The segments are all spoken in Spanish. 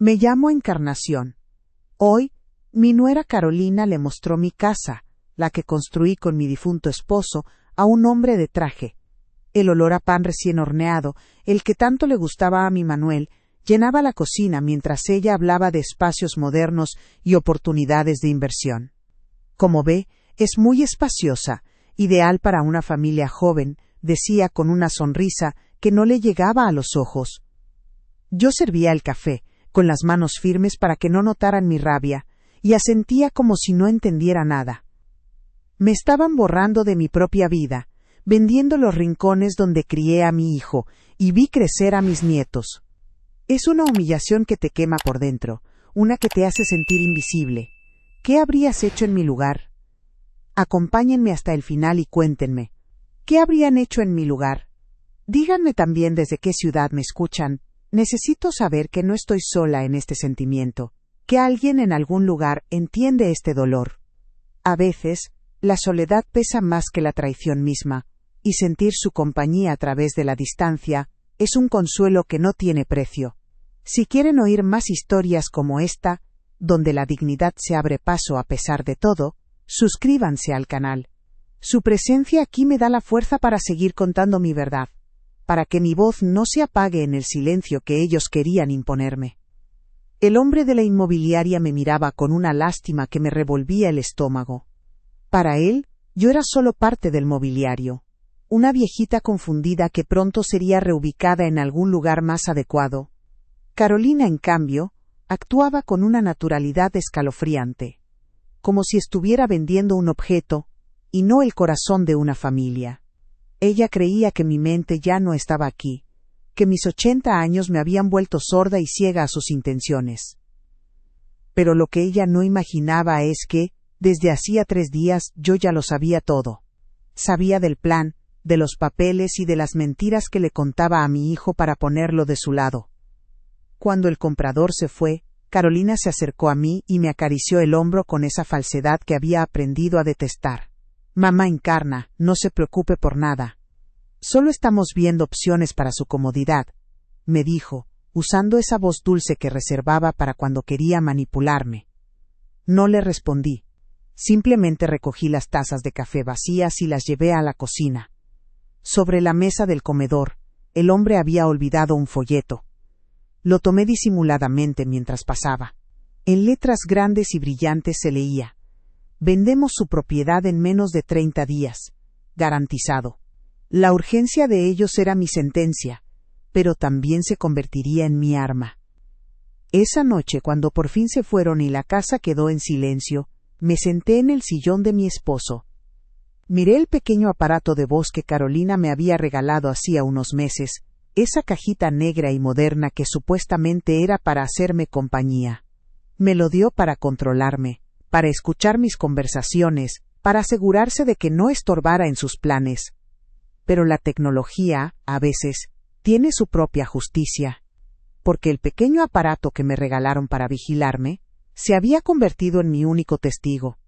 Me llamo Encarnación. Hoy, mi nuera Carolina le mostró mi casa, la que construí con mi difunto esposo, a un hombre de traje. El olor a pan recién horneado, el que tanto le gustaba a mi Manuel, llenaba la cocina mientras ella hablaba de espacios modernos y oportunidades de inversión. Como ve, es muy espaciosa, ideal para una familia joven, decía con una sonrisa que no le llegaba a los ojos. Yo servía el café, con las manos firmes para que no notaran mi rabia, y asentía como si no entendiera nada. Me estaban borrando de mi propia vida, vendiendo los rincones donde crié a mi hijo, y vi crecer a mis nietos. Es una humillación que te quema por dentro, una que te hace sentir invisible. ¿Qué habrías hecho en mi lugar? Acompáñenme hasta el final y cuéntenme. ¿Qué habrían hecho en mi lugar? Díganme también desde qué ciudad me escuchan. Necesito saber que no estoy sola en este sentimiento, que alguien en algún lugar entiende este dolor. A veces, la soledad pesa más que la traición misma, y sentir su compañía a través de la distancia es un consuelo que no tiene precio. Si quieren oír más historias como esta, donde la dignidad se abre paso a pesar de todo, suscríbanse al canal. Su presencia aquí me da la fuerza para seguir contando mi verdad, para que mi voz no se apague en el silencio que ellos querían imponerme. El hombre de la inmobiliaria me miraba con una lástima que me revolvía el estómago. Para él, yo era solo parte del mobiliario, una viejita confundida que pronto sería reubicada en algún lugar más adecuado. Carolina, en cambio, actuaba con una naturalidad escalofriante, como si estuviera vendiendo un objeto, y no el corazón de una familia. Ella creía que mi mente ya no estaba aquí, que mis 80 años me habían vuelto sorda y ciega a sus intenciones. Pero lo que ella no imaginaba es que, desde hacía 3 días, yo ya lo sabía todo. Sabía del plan, de los papeles y de las mentiras que le contaba a mi hijo para ponerlo de su lado. Cuando el comprador se fue, Carolina se acercó a mí y me acarició el hombro con esa falsedad que había aprendido a detestar. Mamá Encarna, no se preocupe por nada. Solo estamos viendo opciones para su comodidad, me dijo, usando esa voz dulce que reservaba para cuando quería manipularme. No le respondí. Simplemente recogí las tazas de café vacías y las llevé a la cocina. Sobre la mesa del comedor, el hombre había olvidado un folleto. Lo tomé disimuladamente mientras pasaba. En letras grandes y brillantes se leía: vendemos su propiedad en menos de 30 días. Garantizado. La urgencia de ellos era mi sentencia, pero también se convertiría en mi arma. Esa noche, cuando por fin se fueron y la casa quedó en silencio, me senté en el sillón de mi esposo. Miré el pequeño aparato de voz que Carolina me había regalado hacía unos meses, esa cajita negra y moderna que supuestamente era para hacerme compañía. Me lo dio para controlarme, para escuchar mis conversaciones, para asegurarse de que no estorbara en sus planes. Pero la tecnología, a veces, tiene su propia justicia, porque el pequeño aparato que me regalaron para vigilarme, se había convertido en mi único testigo.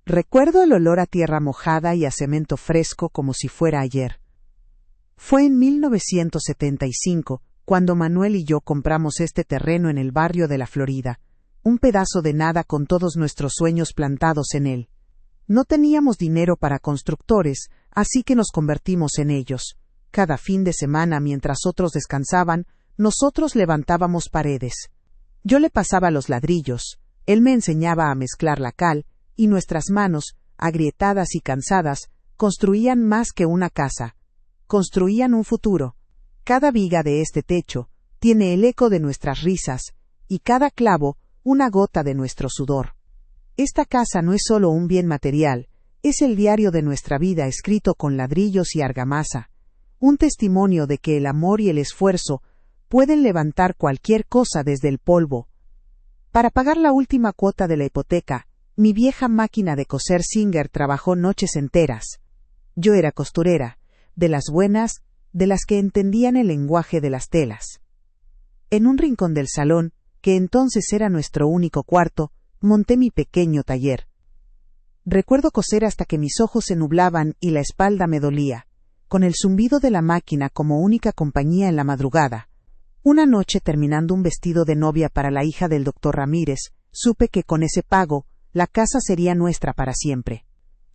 Recuerdo el olor a tierra mojada y a cemento fresco como si fuera ayer. Fue en 1975, cuando Manuel y yo compramos este terreno en el barrio de la Florida, un pedazo de nada con todos nuestros sueños plantados en él. No teníamos dinero para constructores, así que nos convertimos en ellos. Cada fin de semana, mientras otros descansaban, nosotros levantábamos paredes. Yo le pasaba los ladrillos, él me enseñaba a mezclar la cal, y nuestras manos, agrietadas y cansadas, construían más que una casa. Construían un futuro. Cada viga de este techo tiene el eco de nuestras risas, y cada clavo una gota de nuestro sudor. Esta casa no es solo un bien material, es el diario de nuestra vida escrito con ladrillos y argamasa, un testimonio de que el amor y el esfuerzo pueden levantar cualquier cosa desde el polvo. Para pagar la última cuota de la hipoteca, mi vieja máquina de coser Singer trabajó noches enteras. Yo era costurera, de las buenas, de las que entendían el lenguaje de las telas. En un rincón del salón, que entonces era nuestro único cuarto, monté mi pequeño taller. Recuerdo coser hasta que mis ojos se nublaban y la espalda me dolía, con el zumbido de la máquina como única compañía en la madrugada. Una noche, terminando un vestido de novia para la hija del doctor Ramírez, supe que con ese pago, la casa sería nuestra para siempre.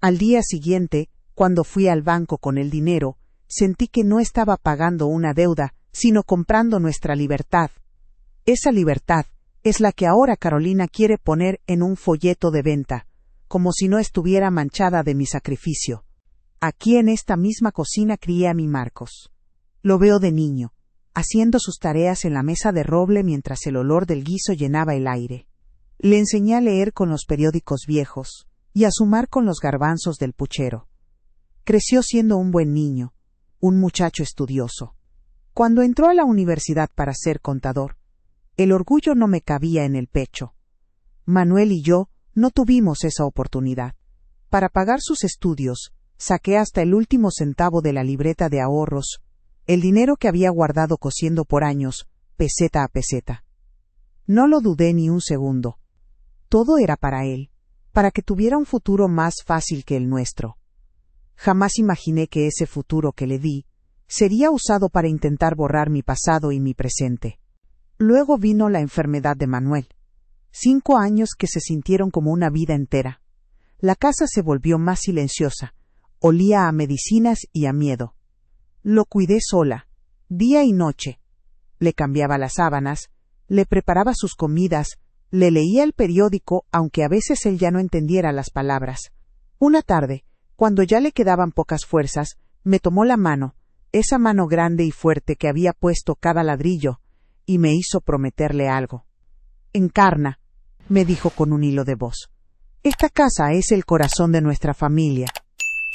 Al día siguiente, cuando fui al banco con el dinero, sentí que no estaba pagando una deuda, sino comprando nuestra libertad. Esa libertad es la que ahora Carolina quiere poner en un folleto de venta, como si no estuviera manchada de mi sacrificio. Aquí en esta misma cocina crié a mi Marcos. Lo veo de niño, haciendo sus tareas en la mesa de roble mientras el olor del guiso llenaba el aire. Le enseñé a leer con los periódicos viejos y a sumar con los garbanzos del puchero. Creció siendo un buen niño, un muchacho estudioso. Cuando entró a la universidad para ser contador, el orgullo no me cabía en el pecho. Manuel y yo no tuvimos esa oportunidad. Para pagar sus estudios, saqué hasta el último centavo de la libreta de ahorros, el dinero que había guardado cosiendo por años, peseta a peseta. No lo dudé ni un segundo. Todo era para él, para que tuviera un futuro más fácil que el nuestro. Jamás imaginé que ese futuro que le di sería usado para intentar borrar mi pasado y mi presente. Luego vino la enfermedad de Manuel. 5 años que se sintieron como una vida entera. La casa se volvió más silenciosa, olía a medicinas y a miedo. Lo cuidé sola, día y noche. Le cambiaba las sábanas, le preparaba sus comidas, le leía el periódico, aunque a veces él ya no entendiera las palabras. Una tarde, cuando ya le quedaban pocas fuerzas, me tomó la mano, esa mano grande y fuerte que había puesto cada ladrillo, y me hizo prometerle algo. Encarna, me dijo con un hilo de voz. Esta casa es el corazón de nuestra familia.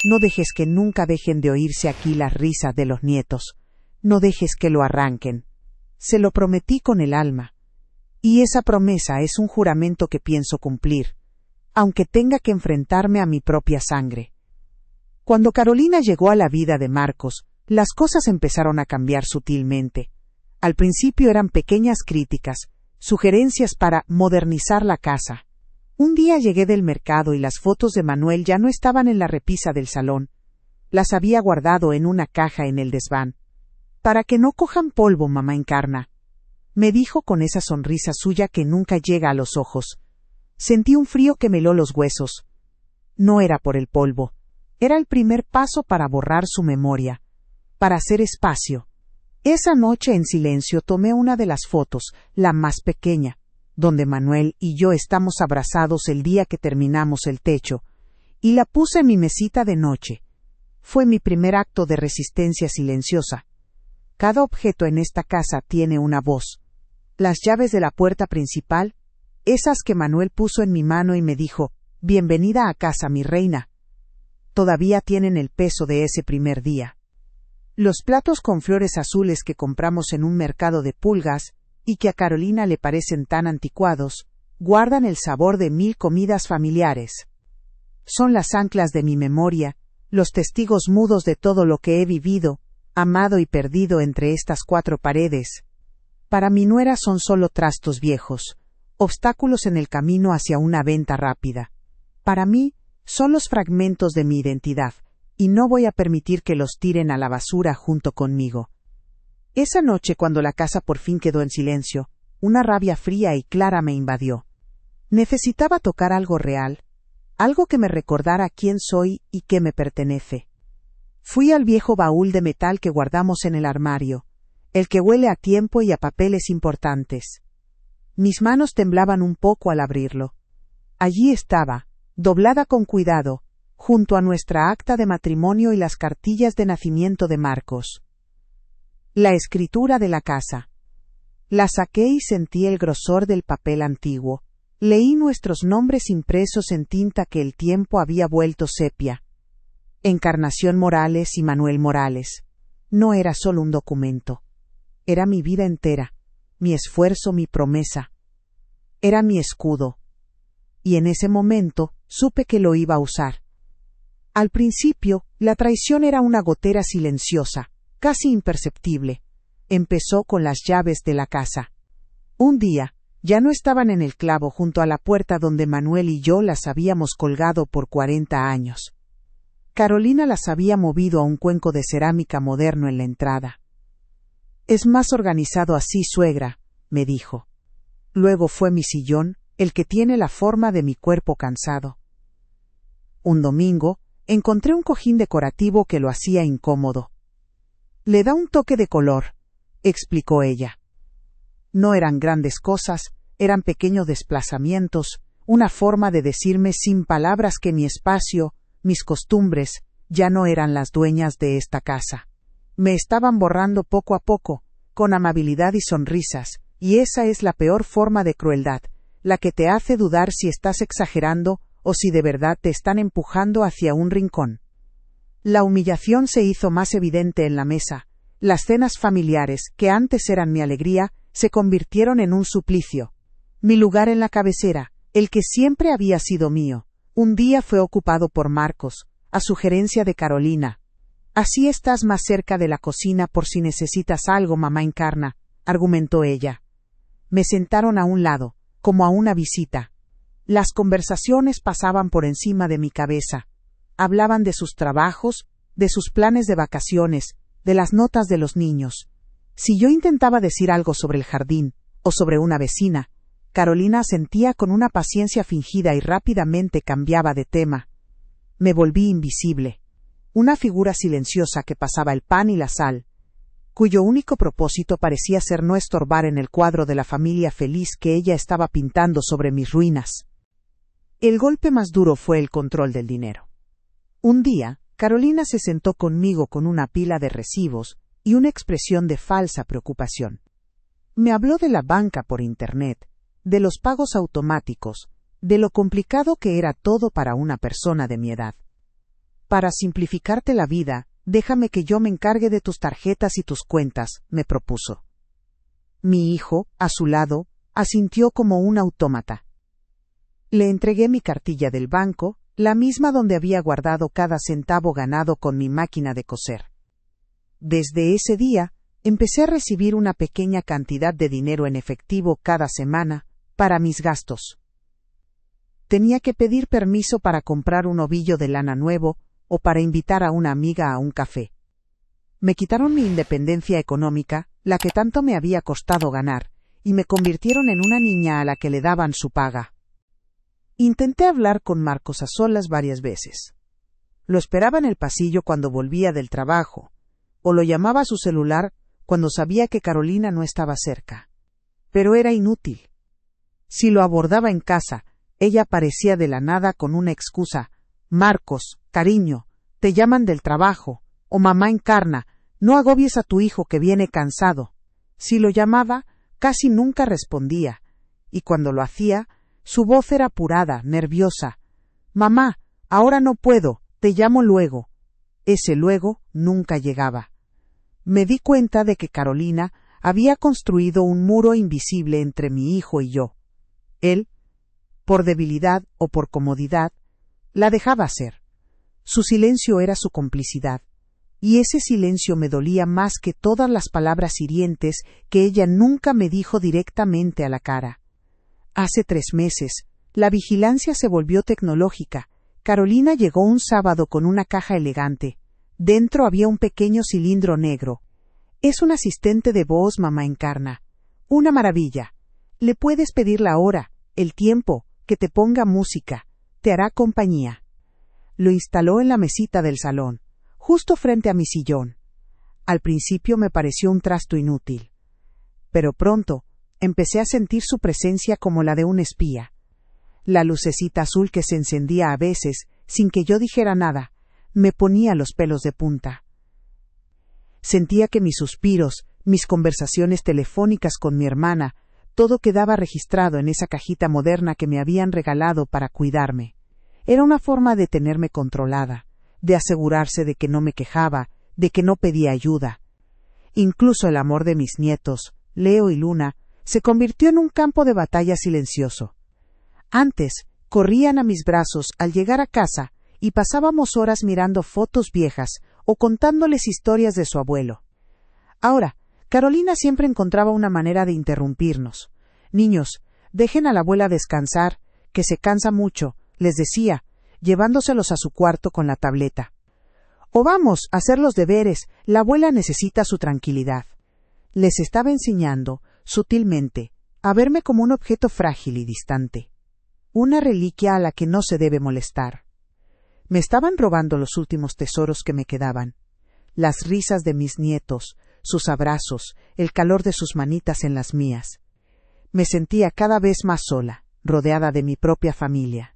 No dejes que nunca dejen de oírse aquí las risas de los nietos. No dejes que lo arranquen. Se lo prometí con el alma. Y esa promesa es un juramento que pienso cumplir, aunque tenga que enfrentarme a mi propia sangre. Cuando Carolina llegó a la vida de Marcos, las cosas empezaron a cambiar sutilmente. Al principio eran pequeñas críticas, sugerencias para modernizar la casa. Un día llegué del mercado y las fotos de Manuel ya no estaban en la repisa del salón. Las había guardado en una caja en el desván. Para que no cojan polvo, mamá Encarna, me dijo con esa sonrisa suya que nunca llega a los ojos. Sentí un frío que me heló los huesos. No era por el polvo. Era el primer paso para borrar su memoria, para hacer espacio. Esa noche en silencio tomé una de las fotos, la más pequeña, donde Manuel y yo estamos abrazados el día que terminamos el techo, y la puse en mi mesita de noche. Fue mi primer acto de resistencia silenciosa. Cada objeto en esta casa tiene una voz. Las llaves de la puerta principal, esas que Manuel puso en mi mano y me dijo, «Bienvenida a casa, mi reina», todavía tienen el peso de ese primer día. Los platos con flores azules que compramos en un mercado de pulgas, y que a Carolina le parecen tan anticuados, guardan el sabor de 1000 comidas familiares. Son las anclas de mi memoria, los testigos mudos de todo lo que he vivido, amado y perdido entre estas 4 paredes. Para mi nuera son solo trastos viejos, obstáculos en el camino hacia una venta rápida. Para mí, son los fragmentos de mi identidad, y no voy a permitir que los tiren a la basura junto conmigo. Esa noche, cuando la casa por fin quedó en silencio, una rabia fría y clara me invadió. Necesitaba tocar algo real, algo que me recordara quién soy y qué me pertenece. Fui al viejo baúl de metal que guardamos en el armario, el que huele a tiempo y a papeles importantes. Mis manos temblaban un poco al abrirlo. Allí estaba, doblada con cuidado, junto a nuestra acta de matrimonio y las cartillas de nacimiento de Marcos. La escritura de la casa. La saqué y sentí el grosor del papel antiguo. Leí nuestros nombres impresos en tinta que el tiempo había vuelto sepia. Encarnación Morales y Manuel Morales. No era solo un documento. Era mi vida entera, mi esfuerzo, mi promesa. Era mi escudo. Y en ese momento supe que lo iba a usar. Al principio, la traición era una gotera silenciosa, casi imperceptible. Empezó con las llaves de la casa. Un día, ya no estaban en el clavo junto a la puerta donde Manuel y yo las habíamos colgado por 40 años. Carolina las había movido a un cuenco de cerámica moderno en la entrada. Es más organizado así, suegra, me dijo. Luego fue mi sillón, el que tiene la forma de mi cuerpo cansado. Un domingo, encontré un cojín decorativo que lo hacía incómodo. Le da un toque de color, explicó ella. No eran grandes cosas, eran pequeños desplazamientos, una forma de decirme sin palabras que mi espacio, mis costumbres, ya no eran las dueñas de esta casa. Me estaban borrando poco a poco, con amabilidad y sonrisas, y esa es la peor forma de crueldad, la que te hace dudar si estás exagerando o si de verdad te están empujando hacia un rincón. La humillación se hizo más evidente en la mesa. Las cenas familiares, que antes eran mi alegría, se convirtieron en un suplicio. Mi lugar en la cabecera, el que siempre había sido mío, un día fue ocupado por Marcos, a sugerencia de Carolina. Así estás más cerca de la cocina por si necesitas algo, mamá Encarna, argumentó ella. Me sentaron a un lado, como a una visita. Las conversaciones pasaban por encima de mi cabeza. Hablaban de sus trabajos, de sus planes de vacaciones, de las notas de los niños. Si yo intentaba decir algo sobre el jardín, o sobre una vecina, Carolina asentía con una paciencia fingida y rápidamente cambiaba de tema. Me volví invisible. Una figura silenciosa que pasaba el pan y la sal, cuyo único propósito parecía ser no estorbar en el cuadro de la familia feliz que ella estaba pintando sobre mis ruinas. El golpe más duro fue el control del dinero. Un día, Carolina se sentó conmigo con una pila de recibos y una expresión de falsa preocupación. Me habló de la banca por Internet, de los pagos automáticos, de lo complicado que era todo para una persona de mi edad. Para simplificarte la vida, déjame que yo me encargue de tus tarjetas y tus cuentas, me propuso. Mi hijo, a su lado, asintió como un autómata. Le entregué mi cartilla del banco, la misma donde había guardado cada centavo ganado con mi máquina de coser. Desde ese día, empecé a recibir una pequeña cantidad de dinero en efectivo cada semana, para mis gastos. Tenía que pedir permiso para comprar un ovillo de lana nuevo, o para invitar a una amiga a un café. Me quitaron mi independencia económica, la que tanto me había costado ganar, y me convirtieron en una niña a la que le daban su paga. Intenté hablar con Marcos a solas varias veces. Lo esperaba en el pasillo cuando volvía del trabajo, o lo llamaba a su celular cuando sabía que Carolina no estaba cerca. Pero era inútil. Si lo abordaba en casa, ella aparecía de la nada con una excusa. Marcos, cariño, te llaman del trabajo, o mamá Encarna, no agobies a tu hijo que viene cansado. Si lo llamaba, casi nunca respondía, y cuando lo hacía, su voz era apurada, nerviosa. Mamá, ahora no puedo, te llamo luego. Ese luego nunca llegaba. Me di cuenta de que Carolina había construido un muro invisible entre mi hijo y yo. Él, por debilidad o por comodidad, la dejaba hacer. Su silencio era su complicidad, y ese silencio me dolía más que todas las palabras hirientes que ella nunca me dijo directamente a la cara. Hace 3 meses, la vigilancia se volvió tecnológica. Carolina llegó un sábado con una caja elegante. Dentro había un pequeño cilindro negro. Es un asistente de voz, mamá Encarna. Una maravilla. Le puedes pedir la hora, el tiempo, que te ponga música. Te hará compañía. Lo instaló en la mesita del salón, justo frente a mi sillón. Al principio me pareció un trasto inútil. Pero pronto, empecé a sentir su presencia como la de un espía. La lucecita azul que se encendía a veces, sin que yo dijera nada, me ponía los pelos de punta. Sentía que mis suspiros, mis conversaciones telefónicas con mi hermana, todo quedaba registrado en esa cajita moderna que me habían regalado para cuidarme. Era una forma de tenerme controlada, de asegurarse de que no me quejaba, de que no pedía ayuda. Incluso el amor de mis nietos, Leo y Luna, se convirtió en un campo de batalla silencioso. Antes, corrían a mis brazos al llegar a casa y pasábamos horas mirando fotos viejas o contándoles historias de su abuelo. Ahora, Carolina siempre encontraba una manera de interrumpirnos. Niños, dejen a la abuela descansar, que se cansa mucho, les decía, llevándoselos a su cuarto con la tableta. O vamos a hacer los deberes, la abuela necesita su tranquilidad. Les estaba enseñando, sutilmente, a verme como un objeto frágil y distante. Una reliquia a la que no se debe molestar. Me estaban robando los últimos tesoros que me quedaban. Las risas de mis nietos, sus abrazos, el calor de sus manitas en las mías. Me sentía cada vez más sola, rodeada de mi propia familia.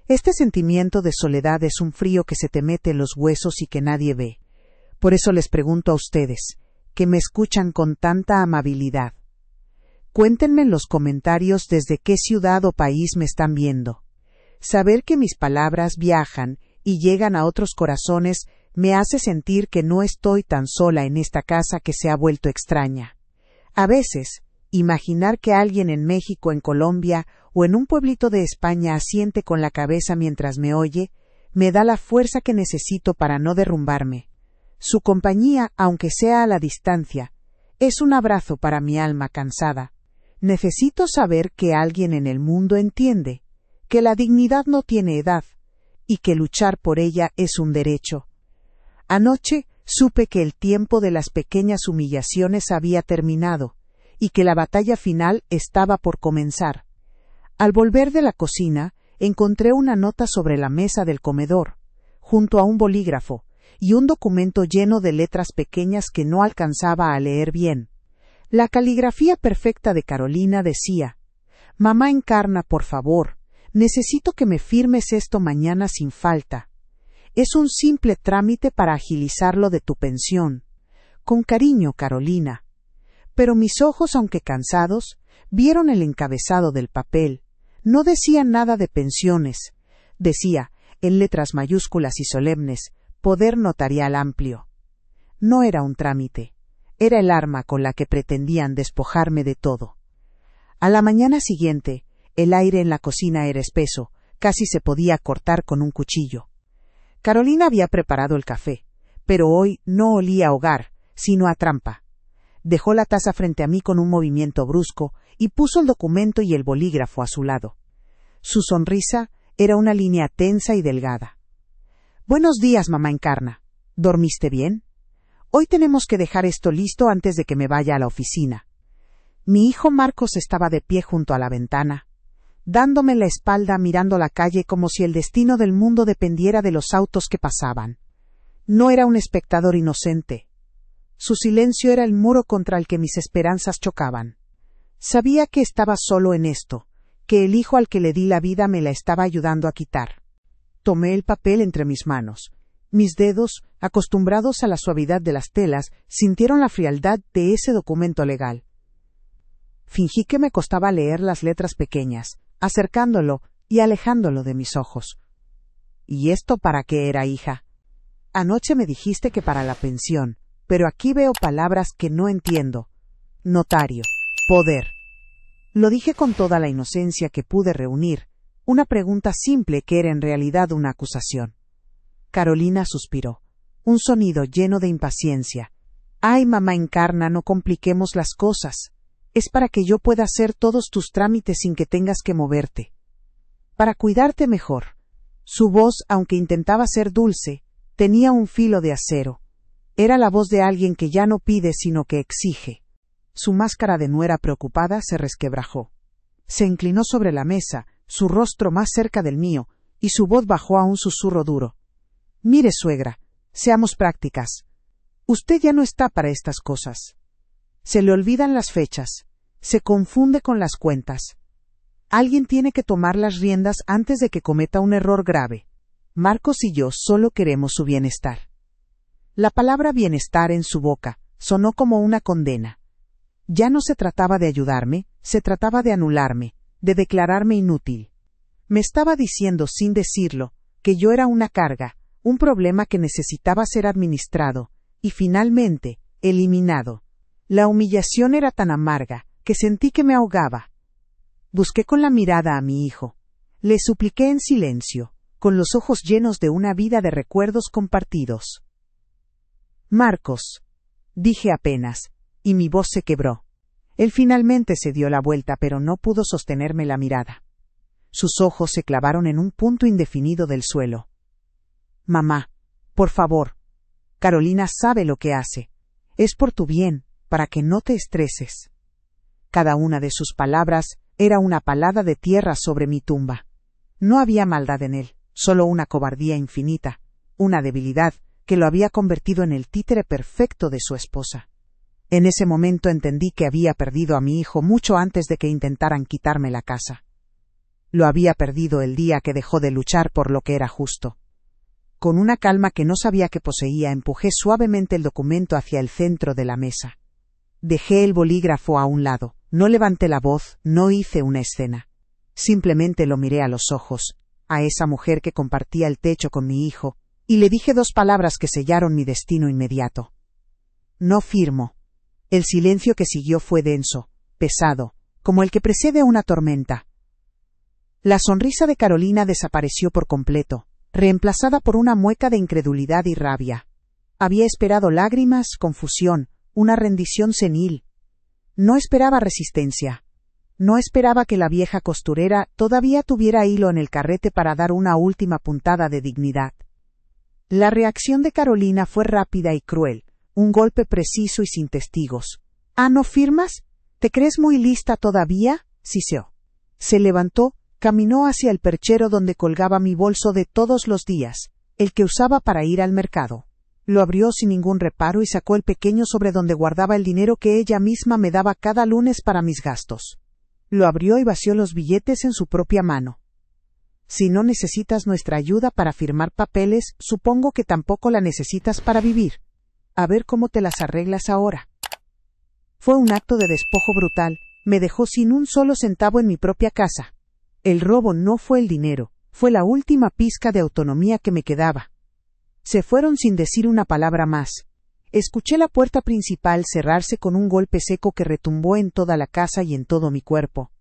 Este sentimiento de soledad es un frío que se te mete en los huesos y que nadie ve. Por eso les pregunto a ustedes, que me escuchan con tanta amabilidad. Cuéntenme en los comentarios desde qué ciudad o país me están viendo. Saber que mis palabras viajan y llegan a otros corazones me hace sentir que no estoy tan sola en esta casa que se ha vuelto extraña. A veces, imaginar que alguien en México, en Colombia o en un pueblito de España asiente con la cabeza mientras me oye, me da la fuerza que necesito para no derrumbarme. Su compañía, aunque sea a la distancia, es un abrazo para mi alma cansada. Necesito saber que alguien en el mundo entiende que la dignidad no tiene edad y que luchar por ella es un derecho. Anoche supe que el tiempo de las pequeñas humillaciones había terminado y que la batalla final estaba por comenzar. Al volver de la cocina, encontré una nota sobre la mesa del comedor, junto a un bolígrafo y un documento lleno de letras pequeñas que no alcanzaba a leer bien. La caligrafía perfecta de Carolina decía: «Mamá Encarna, por favor, necesito que me firmes esto mañana sin falta. Es un simple trámite para agilizar lo de tu pensión. Con cariño, Carolina». Pero mis ojos, aunque cansados, vieron el encabezado del papel. No decía nada de pensiones. Decía, en letras mayúsculas y solemnes, Poder Notarial Amplio. No era un trámite. Era el arma con la que pretendían despojarme de todo. A la mañana siguiente, el aire en la cocina era espeso, casi se podía cortar con un cuchillo. Carolina había preparado el café, pero hoy no olía a hogar, sino a trampa. Dejó la taza frente a mí con un movimiento brusco y puso el documento y el bolígrafo a su lado. Su sonrisa era una línea tensa y delgada. «Buenos días, mamá Encarna. ¿Dormiste bien? Hoy tenemos que dejar esto listo antes de que me vaya a la oficina». Mi hijo Marcos estaba de pie junto a la ventana, dándome la espalda mirando la calle como si el destino del mundo dependiera de los autos que pasaban. No era un espectador inocente. Su silencio era el muro contra el que mis esperanzas chocaban. Sabía que estaba solo en esto, que el hijo al que le di la vida me la estaba ayudando a quitar. Tomé el papel entre mis manos. Mis dedos, acostumbrados a la suavidad de las telas, sintieron la frialdad de ese documento legal. Fingí que me costaba leer las letras pequeñas, acercándolo y alejándolo de mis ojos. ¿Y esto para qué era, hija? Anoche me dijiste que para la pensión, pero aquí veo palabras que no entiendo. Notario, poder. Lo dije con toda la inocencia que pude reunir, una pregunta simple que era en realidad una acusación. Carolina suspiró, un sonido lleno de impaciencia. «Ay, mamá Encarna, no compliquemos las cosas. Es para que yo pueda hacer todos tus trámites sin que tengas que moverte. Para cuidarte mejor». Su voz, aunque intentaba ser dulce, tenía un filo de acero. Era la voz de alguien que ya no pide sino que exige. Su máscara de nuera preocupada se resquebrajó. Se inclinó sobre la mesa, su rostro más cerca del mío, y su voz bajó a un susurro duro. «Mire, suegra, seamos prácticas. Usted ya no está para estas cosas. Se le olvidan las fechas, se confunde con las cuentas. Alguien tiene que tomar las riendas antes de que cometa un error grave. Marcos y yo solo queremos su bienestar». La palabra bienestar en su boca sonó como una condena. Ya no se trataba de ayudarme, se trataba de anularme, de declararme inútil. Me estaba diciendo sin decirlo que yo era una carga, un problema que necesitaba ser administrado y finalmente eliminado. La humillación era tan amarga que sentí que me ahogaba. Busqué con la mirada a mi hijo. Le supliqué en silencio, con los ojos llenos de una vida de recuerdos compartidos. «Marcos», dije apenas, y mi voz se quebró. Él finalmente se dio la vuelta, pero no pudo sostenerme la mirada. Sus ojos se clavaron en un punto indefinido del suelo. «Mamá, por favor. Carolina sabe lo que hace. Es por tu bien, para que no te estreses. Cada una de sus palabras era una palada de tierra sobre mi tumba. No había maldad en él, solo una cobardía infinita, una debilidad que lo había convertido en el títere perfecto de su esposa. En ese momento entendí que había perdido a mi hijo mucho antes de que intentaran quitarme la casa. Lo había perdido el día que dejó de luchar por lo que era justo. Con una calma que no sabía que poseía, empujé suavemente el documento hacia el centro de la mesa. Dejé el bolígrafo a un lado, no levanté la voz, no hice una escena. Simplemente lo miré a los ojos, a esa mujer que compartía el techo con mi hijo, y le dije 2 palabras que sellaron mi destino inmediato. No firmo. El silencio que siguió fue denso, pesado, como el que precede a una tormenta. La sonrisa de Carolina desapareció por completo, reemplazada por una mueca de incredulidad y rabia. Había esperado lágrimas, confusión, una rendición senil. No esperaba resistencia. No esperaba que la vieja costurera todavía tuviera hilo en el carrete para dar una última puntada de dignidad. La reacción de Carolina fue rápida y cruel, un golpe preciso y sin testigos. —¿Ah, no firmas? ¿Te crees muy lista todavía? —siseó. Se levantó, caminó hacia el perchero donde colgaba mi bolso de todos los días, el que usaba para ir al mercado. Lo abrió sin ningún reparo y sacó el pequeño sobre donde guardaba el dinero que ella misma me daba cada lunes para mis gastos. Lo abrió y vació los billetes en su propia mano. Si no necesitas nuestra ayuda para firmar papeles, supongo que tampoco la necesitas para vivir. A ver cómo te las arreglas ahora. Fue un acto de despojo brutal, me dejó sin un solo centavo en mi propia casa. El robo no fue el dinero, fue la última pizca de autonomía que me quedaba. Se fueron sin decir una palabra más. Escuché la puerta principal cerrarse con un golpe seco que retumbó en toda la casa y en todo mi cuerpo.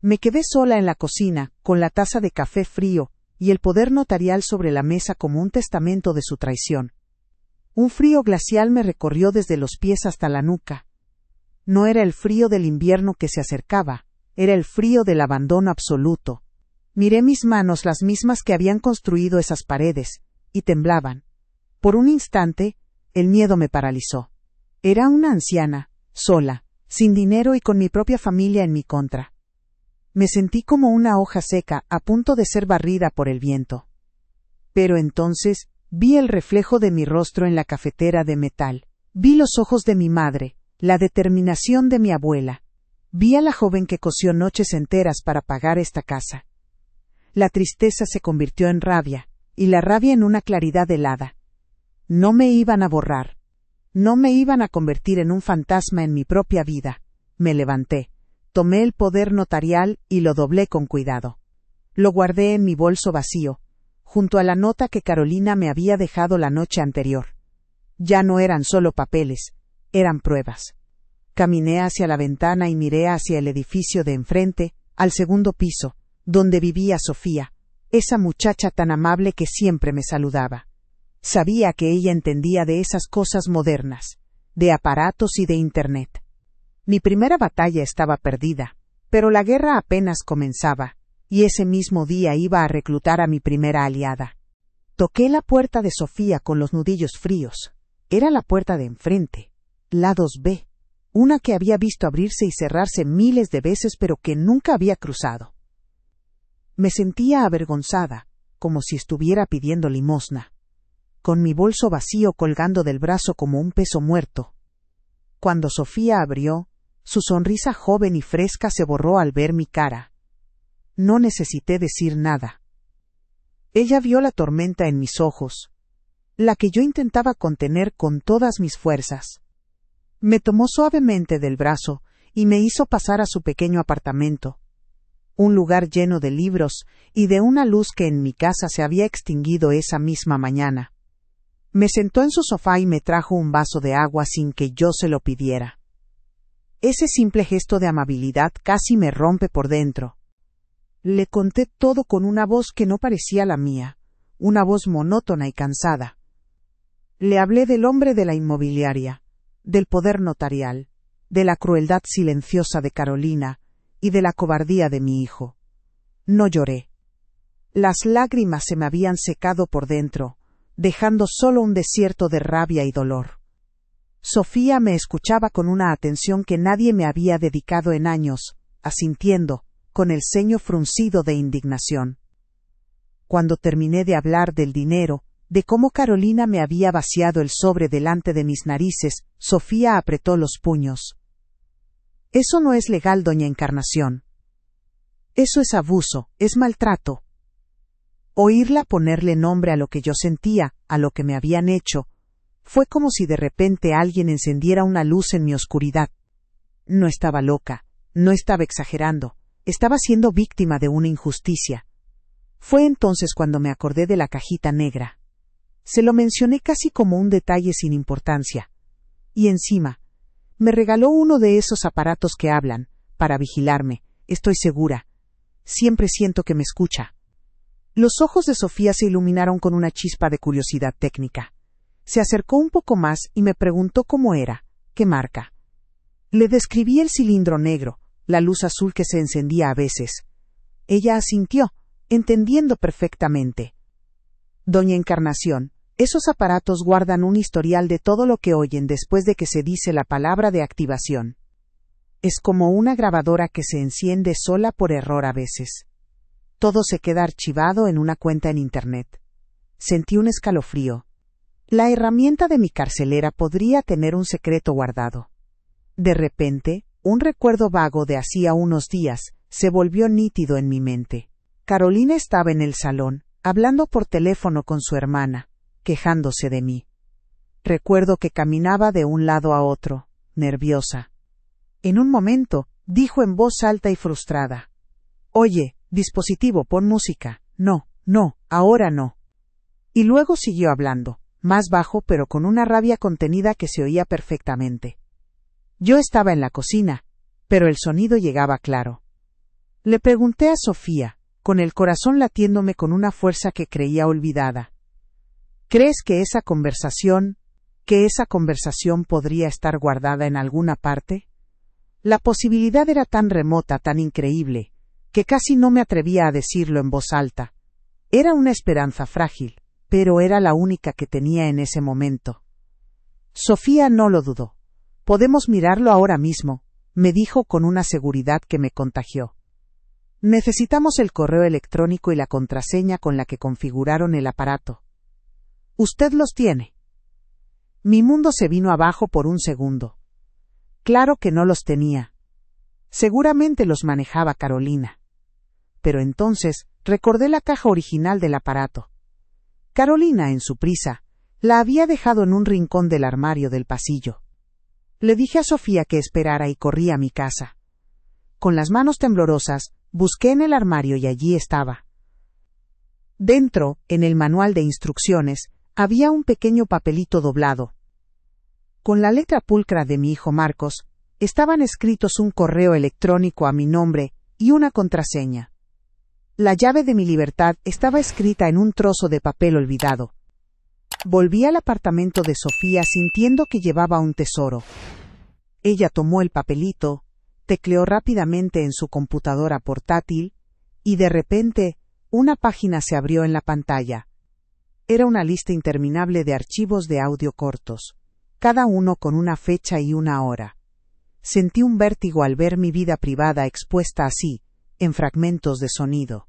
Me quedé sola en la cocina, con la taza de café frío, y el poder notarial sobre la mesa como un testamento de su traición. Un frío glacial me recorrió desde los pies hasta la nuca. No era el frío del invierno que se acercaba, era el frío del abandono absoluto. Miré mis manos, las mismas que habían construido esas paredes, y temblaban. Por un instante, el miedo me paralizó. Era una anciana, sola, sin dinero y con mi propia familia en mi contra. Me sentí como una hoja seca, a punto de ser barrida por el viento. Pero entonces, vi el reflejo de mi rostro en la cafetera de metal. Vi los ojos de mi madre, la determinación de mi abuela. Vi a la joven que cosió noches enteras para pagar esta casa. La tristeza se convirtió en rabia, y la rabia en una claridad helada. No me iban a borrar. No me iban a convertir en un fantasma en mi propia vida. Me levanté, tomé el poder notarial y lo doblé con cuidado. Lo guardé en mi bolso vacío, junto a la nota que Carolina me había dejado la noche anterior. Ya no eran solo papeles, eran pruebas. Caminé hacia la ventana y miré hacia el edificio de enfrente, al segundo piso, donde vivía Sofía, esa muchacha tan amable que siempre me saludaba. Sabía que ella entendía de esas cosas modernas, de aparatos y de Internet. Mi primera batalla estaba perdida, pero la guerra apenas comenzaba, y ese mismo día iba a reclutar a mi primera aliada. Toqué la puerta de Sofía con los nudillos fríos. Era la puerta de enfrente, la 2B, una que había visto abrirse y cerrarse miles de veces pero que nunca había cruzado. Me sentía avergonzada, como si estuviera pidiendo limosna, con mi bolso vacío colgando del brazo como un peso muerto. Cuando Sofía abrió, su sonrisa joven y fresca se borró al ver mi cara. No necesité decir nada. Ella vio la tormenta en mis ojos, la que yo intentaba contener con todas mis fuerzas. Me tomó suavemente del brazo y me hizo pasar a su pequeño apartamento, un lugar lleno de libros y de una luz que en mi casa se había extinguido esa misma mañana. Me sentó en su sofá y me trajo un vaso de agua sin que yo se lo pidiera. Ese simple gesto de amabilidad casi me rompe por dentro. Le conté todo con una voz que no parecía la mía, una voz monótona y cansada. Le hablé del hombre de la inmobiliaria, del poder notarial, de la crueldad silenciosa de Carolina y de la cobardía de mi hijo. No lloré. Las lágrimas se me habían secado por dentro, dejando solo un desierto de rabia y dolor. Sofía me escuchaba con una atención que nadie me había dedicado en años, asintiendo, con el ceño fruncido de indignación. Cuando terminé de hablar del dinero, de cómo Carolina me había vaciado el sobre delante de mis narices, Sofía apretó los puños. Eso no es legal, doña Encarnación. Eso es abuso, es maltrato. Oírla ponerle nombre a lo que yo sentía, a lo que me habían hecho, fue como si de repente alguien encendiera una luz en mi oscuridad. No estaba loca, no estaba exagerando, estaba siendo víctima de una injusticia. Fue entonces cuando me acordé de la cajita negra. Se lo mencioné casi como un detalle sin importancia. Y encima, me regaló uno de esos aparatos que hablan, para vigilarme, estoy segura. Siempre siento que me escucha. Los ojos de Sofía se iluminaron con una chispa de curiosidad técnica. Se acercó un poco más y me preguntó cómo era, qué marca. Le describí el cilindro negro, la luz azul que se encendía a veces. Ella asintió, entendiendo perfectamente. Doña Encarnación, esos aparatos guardan un historial de todo lo que oyen después de que se dice la palabra de activación. Es como una grabadora que se enciende sola por error a veces. Todo se queda archivado en una cuenta en Internet. Sentí un escalofrío. La herramienta de mi carcelera podría tener un secreto guardado. De repente, un recuerdo vago de hacía unos días se volvió nítido en mi mente. Carolina estaba en el salón, hablando por teléfono con su hermana, quejándose de mí. Recuerdo que caminaba de un lado a otro, nerviosa. En un momento, dijo en voz alta y frustrada: «Oye, dispositivo, pon música. No, ahora no». Y luego siguió hablando, más bajo pero con una rabia contenida que se oía perfectamente. Yo estaba en la cocina, pero el sonido llegaba claro. Le pregunté a Sofía, con el corazón latiéndome con una fuerza que creía olvidada: ¿crees que esa conversación podría estar guardada en alguna parte? La posibilidad era tan remota, tan increíble, que casi no me atrevía a decirlo en voz alta. Era una esperanza frágil, pero era la única que tenía en ese momento. Sofía no lo dudó. «Podemos mirarlo ahora mismo», me dijo con una seguridad que me contagió. «Necesitamos el correo electrónico y la contraseña con la que configuraron el aparato. ¿Usted los tiene?» Mi mundo se vino abajo por un segundo. Claro que no los tenía. Seguramente los manejaba Carolina. Pero entonces recordé la caja original del aparato. Carolina, en su prisa, la había dejado en un rincón del armario del pasillo. Le dije a Sofía que esperara y corrí a mi casa. Con las manos temblorosas, busqué en el armario y allí estaba. Dentro, en el manual de instrucciones, había un pequeño papelito doblado. Con la letra pulcra de mi hijo Marcos, estaban escritos un correo electrónico a mi nombre y una contraseña. La llave de mi libertad estaba escrita en un trozo de papel olvidado. Volví al apartamento de Sofía sintiendo que llevaba un tesoro. Ella tomó el papelito, tecleó rápidamente en su computadora portátil, y de repente, una página se abrió en la pantalla. Era una lista interminable de archivos de audio cortos, cada uno con una fecha y una hora. Sentí un vértigo al ver mi vida privada expuesta así, en fragmentos de sonido.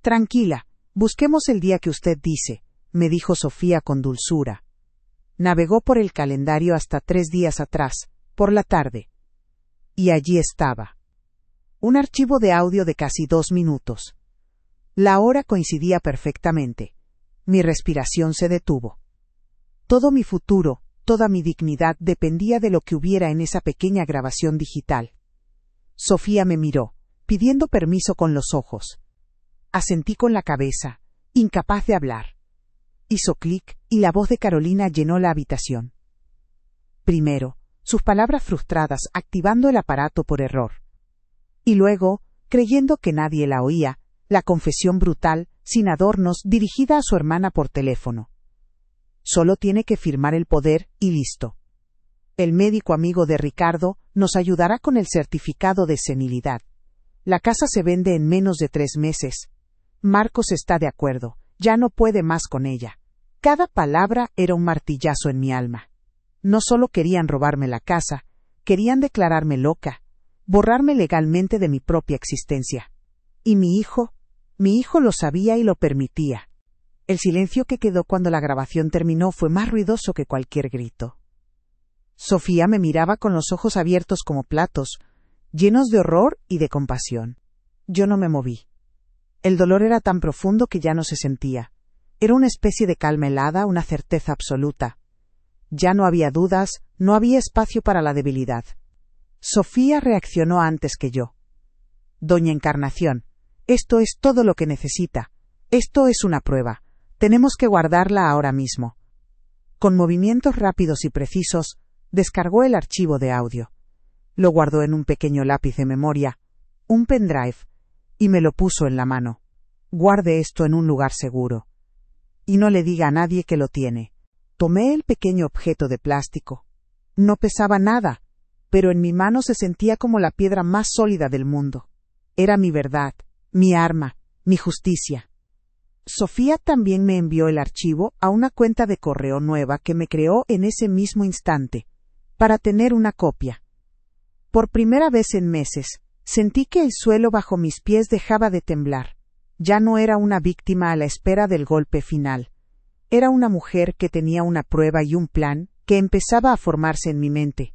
«Tranquila, busquemos el día que usted dice», me dijo Sofía con dulzura. Navegó por el calendario hasta 3 días atrás, por la tarde. Y allí estaba. Un archivo de audio de casi 2 minutos. La hora coincidía perfectamente. Mi respiración se detuvo. Todo mi futuro, toda mi dignidad dependía de lo que hubiera en esa pequeña grabación digital. Sofía me miró, pidiendo permiso con los ojos. Asentí con la cabeza, incapaz de hablar. Hizo clic y la voz de Carolina llenó la habitación. Primero, sus palabras frustradas activando el aparato por error. Y luego, creyendo que nadie la oía, la confesión brutal, sin adornos, dirigida a su hermana por teléfono. Solo tiene que firmar el poder y listo. El médico amigo de Ricardo nos ayudará con el certificado de senilidad. La casa se vende en menos de 3 meses. Marcos está de acuerdo, ya no puede más con ella. Cada palabra era un martillazo en mi alma. No solo querían robarme la casa, querían declararme loca, borrarme legalmente de mi propia existencia. Y mi hijo lo sabía y lo permitía. El silencio que quedó cuando la grabación terminó fue más ruidoso que cualquier grito. Sofía me miraba con los ojos abiertos como platos, llenos de horror y de compasión. Yo no me moví. El dolor era tan profundo que ya no se sentía. Era una especie de calma helada, una certeza absoluta. Ya no había dudas, no había espacio para la debilidad. Sofía reaccionó antes que yo. Doña Encarnación, esto es todo lo que necesita. Esto es una prueba. Tenemos que guardarla ahora mismo. Con movimientos rápidos y precisos, descargó el archivo de audio. Lo guardó en un pequeño lápiz de memoria, un pendrive, y me lo puso en la mano. Guarde esto en un lugar seguro. Y no le diga a nadie que lo tiene. Tomé el pequeño objeto de plástico. No pesaba nada, pero en mi mano se sentía como la piedra más sólida del mundo. Era mi verdad, mi arma, mi justicia. Sofía también me envió el archivo a una cuenta de correo nueva que me creó en ese mismo instante, para tener una copia. Por primera vez en meses, sentí que el suelo bajo mis pies dejaba de temblar. Ya no era una víctima a la espera del golpe final. Era una mujer que tenía una prueba y un plan que empezaba a formarse en mi mente.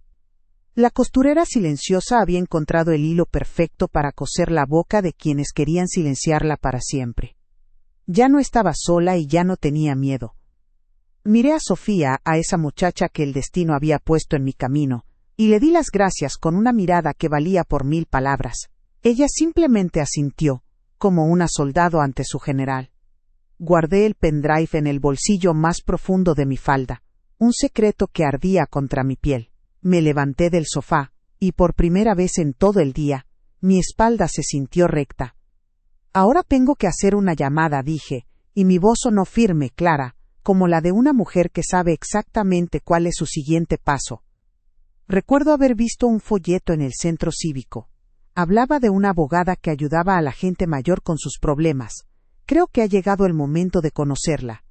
La costurera silenciosa había encontrado el hilo perfecto para coser la boca de quienes querían silenciarla para siempre. Ya no estaba sola y ya no tenía miedo. Miré a Sofía, a esa muchacha que el destino había puesto en mi camino, y le di las gracias con una mirada que valía por 1000 palabras. Ella simplemente asintió, como una soldado ante su general. Guardé el pendrive en el bolsillo más profundo de mi falda, un secreto que ardía contra mi piel. Me levanté del sofá, y por primera vez en todo el día, mi espalda se sintió recta. Ahora tengo que hacer una llamada, dije, y mi voz sonó firme, clara, como la de una mujer que sabe exactamente cuál es su siguiente paso. Recuerdo haber visto un folleto en el centro cívico. Hablaba de una abogada que ayudaba a la gente mayor con sus problemas. Creo que ha llegado el momento de conocerla.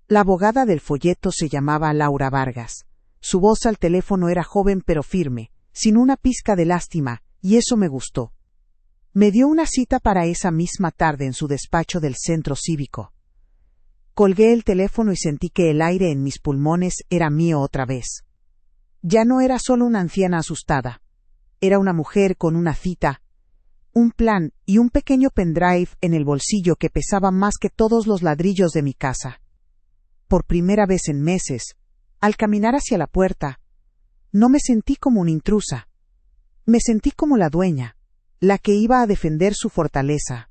La abogada del folleto se llamaba Laura Vargas. Su voz al teléfono era joven pero firme, sin una pizca de lástima, y eso me gustó. Me dio una cita para esa misma tarde en su despacho del centro cívico. Colgué el teléfono y sentí que el aire en mis pulmones era mío otra vez. Ya no era solo una anciana asustada. Era una mujer con una cita, un plan y un pequeño pendrive en el bolsillo que pesaba más que todos los ladrillos de mi casa. Por primera vez en meses, al caminar hacia la puerta, no me sentí como una intrusa. Me sentí como la dueña, la que iba a defender su fortaleza.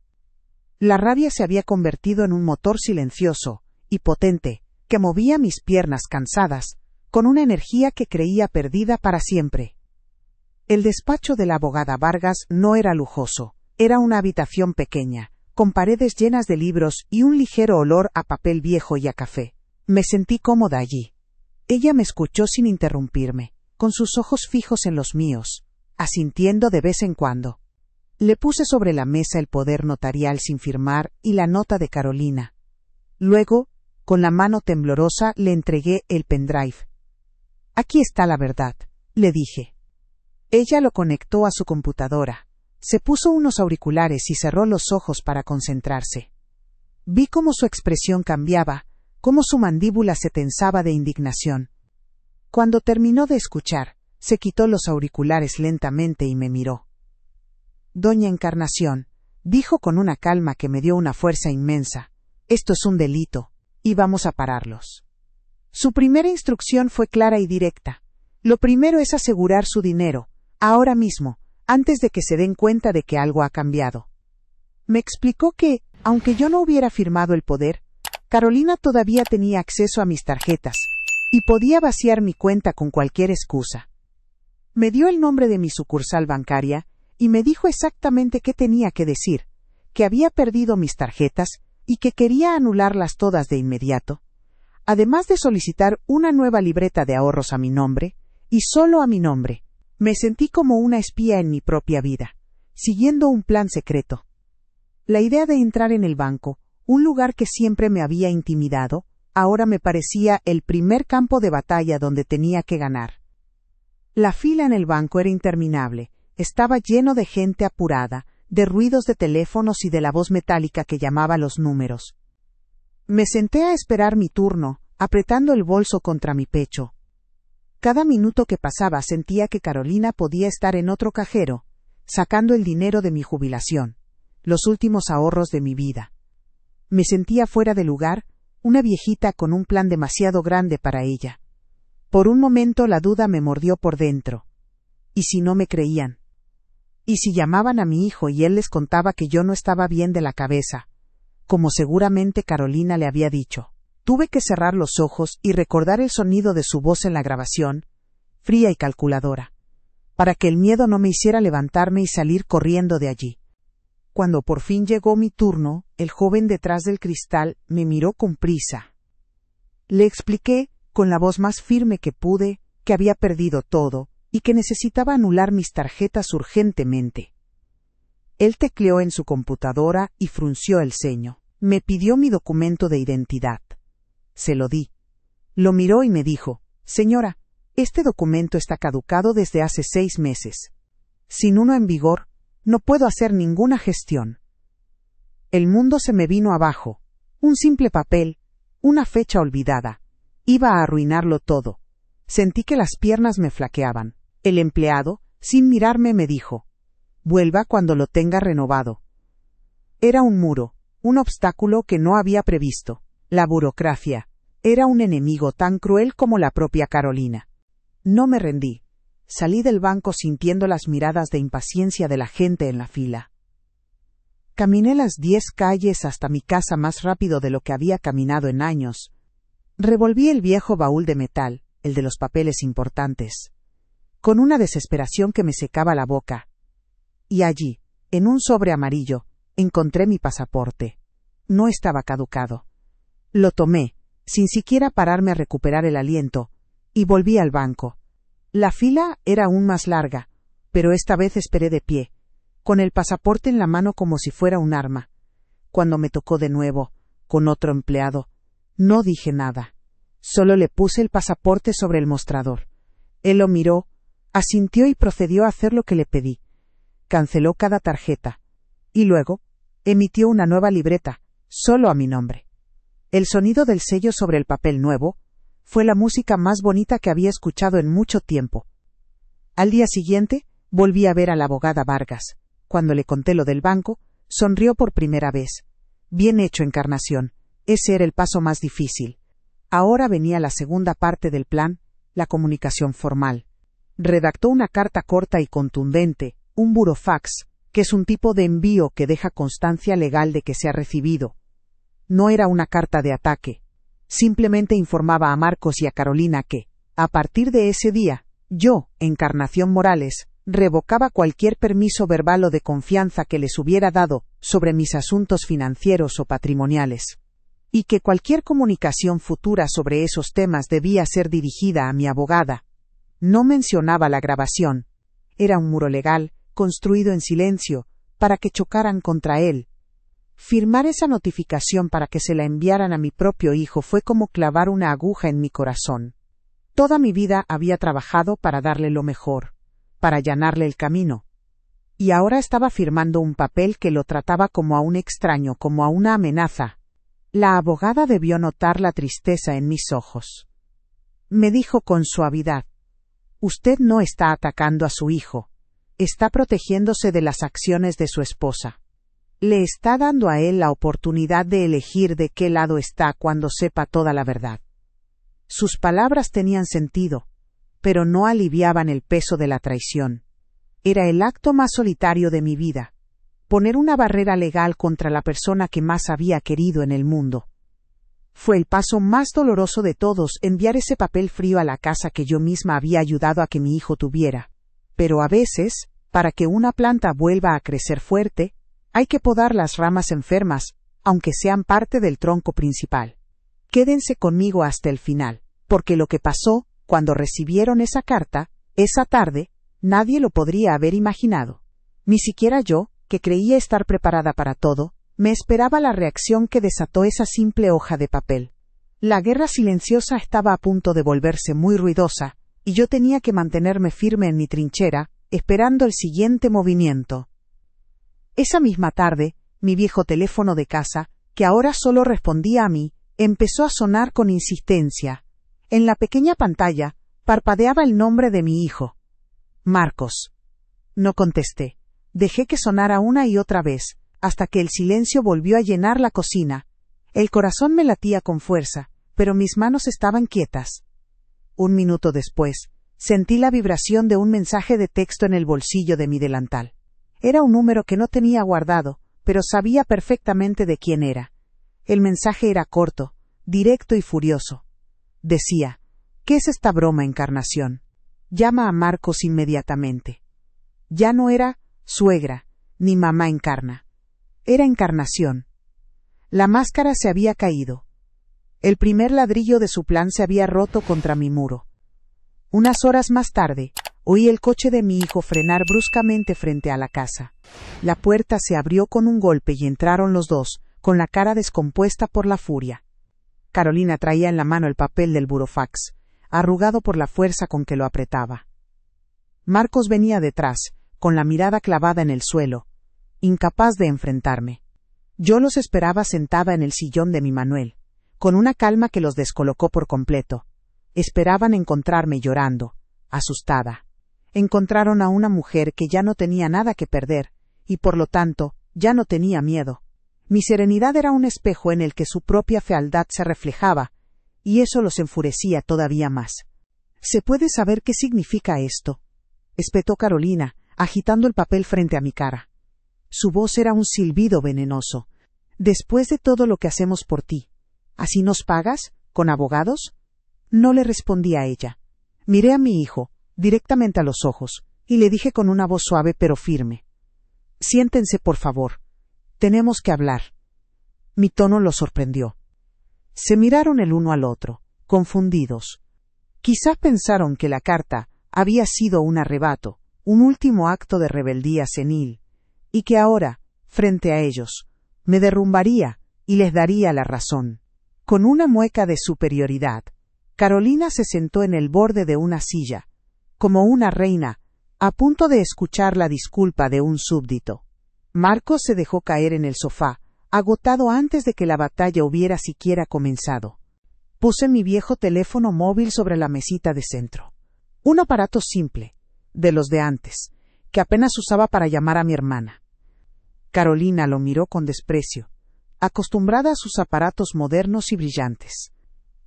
La rabia se había convertido en un motor silencioso y potente que movía mis piernas cansadas, con una energía que creía perdida para siempre. El despacho de la abogada Vargas no era lujoso, era una habitación pequeña, con paredes llenas de libros y un ligero olor a papel viejo y a café. Me sentí cómoda allí. Ella me escuchó sin interrumpirme, con sus ojos fijos en los míos, asintiendo de vez en cuando. Le puse sobre la mesa el poder notarial sin firmar y la nota de Carolina. Luego, con la mano temblorosa, le entregué el pendrive. Aquí está la verdad, le dije. Ella lo conectó a su computadora. Se puso unos auriculares y cerró los ojos para concentrarse. Vi cómo su expresión cambiaba, cómo su mandíbula se tensaba de indignación. Cuando terminó de escuchar, se quitó los auriculares lentamente y me miró. Doña Encarnación, dijo con una calma que me dio una fuerza inmensa, esto es un delito, y vamos a pararlos. Su primera instrucción fue clara y directa. Lo primero es asegurar su dinero, ahora mismo, antes de que se den cuenta de que algo ha cambiado. Me explicó que, aunque yo no hubiera firmado el poder, Carolina todavía tenía acceso a mis tarjetas, y podía vaciar mi cuenta con cualquier excusa. Me dio el nombre de mi sucursal bancaria, y me dijo exactamente qué tenía que decir, que había perdido mis tarjetas, y que quería anularlas todas de inmediato, además de solicitar una nueva libreta de ahorros a mi nombre, y solo a mi nombre. Me sentí como una espía en mi propia vida, siguiendo un plan secreto. La idea de entrar en el banco, un lugar que siempre me había intimidado, ahora me parecía el primer campo de batalla donde tenía que ganar. La fila en el banco era interminable, estaba lleno de gente apurada, de ruidos de teléfonos y de la voz metálica que llamaba los números. Me senté a esperar mi turno, apretando el bolso contra mi pecho. Cada minuto que pasaba sentía que Carolina podía estar en otro cajero, sacando el dinero de mi jubilación, los últimos ahorros de mi vida. Me sentía fuera de lugar, una viejita con un plan demasiado grande para ella. Por un momento la duda me mordió por dentro. ¿Y si no me creían? ¿Y si llamaban a mi hijo y él les contaba que yo no estaba bien de la cabeza? Como seguramente Carolina le había dicho. Tuve que cerrar los ojos y recordar el sonido de su voz en la grabación, fría y calculadora, para que el miedo no me hiciera levantarme y salir corriendo de allí. Cuando por fin llegó mi turno, el joven detrás del cristal me miró con prisa. Le expliqué, con la voz más firme que pude, que había perdido todo y que necesitaba anular mis tarjetas urgentemente. Él tecleó en su computadora y frunció el ceño. Me pidió mi documento de identidad. Se lo di. Lo miró y me dijo: «Señora, este documento está caducado desde hace 6 meses. Sin uno en vigor, no puedo hacer ninguna gestión». El mundo se me vino abajo. Un simple papel, una fecha olvidada. Iba a arruinarlo todo. Sentí que las piernas me flaqueaban. El empleado, sin mirarme, me dijo: «Vuelva cuando lo tenga renovado». Era un muro, un obstáculo que no había previsto. La burocracia era un enemigo tan cruel como la propia Carolina. No me rendí. Salí del banco sintiendo las miradas de impaciencia de la gente en la fila. Caminé las 10 calles hasta mi casa más rápido de lo que había caminado en años. Revolví el viejo baúl de metal, el de los papeles importantes, con una desesperación que me secaba la boca. Y allí, en un sobre amarillo, encontré mi pasaporte. No estaba caducado. Lo tomé, sin siquiera pararme a recuperar el aliento, y volví al banco. La fila era aún más larga, pero esta vez esperé de pie, con el pasaporte en la mano como si fuera un arma. Cuando me tocó de nuevo, con otro empleado, no dije nada. Solo le puse el pasaporte sobre el mostrador. Él lo miró, asintió y procedió a hacer lo que le pedí. Canceló cada tarjeta. Y luego, emitió una nueva libreta, solo a mi nombre. El sonido del sello sobre el papel nuevo fue la música más bonita que había escuchado en mucho tiempo. Al día siguiente, volví a ver a la abogada Vargas. Cuando le conté lo del banco, sonrió por primera vez. Bien hecho, Encarnación. Ese era el paso más difícil. Ahora venía la segunda parte del plan, la comunicación formal. Redactó una carta corta y contundente, un burofax, que es un tipo de envío que deja constancia legal de que se ha recibido. No era una carta de ataque. Simplemente informaba a Marcos y a Carolina que, a partir de ese día, yo, Encarnación Morales, revocaba cualquier permiso verbal o de confianza que les hubiera dado sobre mis asuntos financieros o patrimoniales, y que cualquier comunicación futura sobre esos temas debía ser dirigida a mi abogada. No mencionaba la grabación. Era un muro legal, construido en silencio, para que chocaran contra él. Firmar esa notificación para que se la enviaran a mi propio hijo fue como clavar una aguja en mi corazón. Toda mi vida había trabajado para darle lo mejor, para allanarle el camino. Y ahora estaba firmando un papel que lo trataba como a un extraño, como a una amenaza. La abogada debió notar la tristeza en mis ojos. Me dijo con suavidad: «Usted no está atacando a su hijo. Está protegiéndose de las acciones de su esposa. Le está dando a él la oportunidad de elegir de qué lado está cuando sepa toda la verdad». Sus palabras tenían sentido, pero no aliviaban el peso de la traición. Era el acto más solitario de mi vida. Poner una barrera legal contra la persona que más había querido en el mundo. Fue el paso más doloroso de todos, enviar ese papel frío a la casa que yo misma había ayudado a que mi hijo tuviera. Pero a veces, para que una planta vuelva a crecer fuerte, hay que podar las ramas enfermas, aunque sean parte del tronco principal. Quédense conmigo hasta el final, porque lo que pasó, cuando recibieron esa carta, esa tarde, nadie lo podría haber imaginado. Ni siquiera yo, que creía estar preparada para todo, me esperaba la reacción que desató esa simple hoja de papel. La guerra silenciosa estaba a punto de volverse muy ruidosa, y yo tenía que mantenerme firme en mi trinchera, esperando el siguiente movimiento. Esa misma tarde, mi viejo teléfono de casa, que ahora solo respondía a mí, empezó a sonar con insistencia. En la pequeña pantalla, parpadeaba el nombre de mi hijo. Marcos. No contesté. Dejé que sonara una y otra vez, hasta que el silencio volvió a llenar la cocina. El corazón me latía con fuerza, pero mis manos estaban quietas. Un minuto después, sentí la vibración de un mensaje de texto en el bolsillo de mi delantal. Era un número que no tenía guardado, pero sabía perfectamente de quién era. El mensaje era corto, directo y furioso. Decía: ¿qué es esta broma, Encarnación? Llama a Marcos inmediatamente. Ya no era suegra, ni mamá Encarna. Era Encarnación. La máscara se había caído. El primer ladrillo de su plan se había roto contra mi muro. Unas horas más tarde, oí el coche de mi hijo frenar bruscamente frente a la casa. La puerta se abrió con un golpe y entraron los dos, con la cara descompuesta por la furia. Carolina traía en la mano el papel del burofax, arrugado por la fuerza con que lo apretaba. Marcos venía detrás, con la mirada clavada en el suelo, incapaz de enfrentarme. Yo los esperaba sentada en el sillón de mi Manuel, con una calma que los descolocó por completo. Esperaban encontrarme llorando, asustada. Encontraron a una mujer que ya no tenía nada que perder, y por lo tanto, ya no tenía miedo. Mi serenidad era un espejo en el que su propia fealdad se reflejaba, y eso los enfurecía todavía más. ¿Se puede saber qué significa esto?, espetó Carolina, agitando el papel frente a mi cara. Su voz era un silbido venenoso. Después de todo lo que hacemos por ti, ¿así nos pagas? ¿Con abogados? No le respondí a ella. Miré a mi hijo, directamente a los ojos, y le dije con una voz suave pero firme: siéntense, por favor. Tenemos que hablar. Mi tono los sorprendió. Se miraron el uno al otro, confundidos. Quizá pensaron que la carta había sido un arrebato, un último acto de rebeldía senil, y que ahora, frente a ellos, me derrumbaría y les daría la razón. Con una mueca de superioridad, Carolina se sentó en el borde de una silla, como una reina, a punto de escuchar la disculpa de un súbdito. Marcos se dejó caer en el sofá, agotado antes de que la batalla hubiera siquiera comenzado. Puse mi viejo teléfono móvil sobre la mesita de centro. Un aparato simple, de los de antes, que apenas usaba para llamar a mi hermana. Carolina lo miró con desprecio, acostumbrada a sus aparatos modernos y brillantes.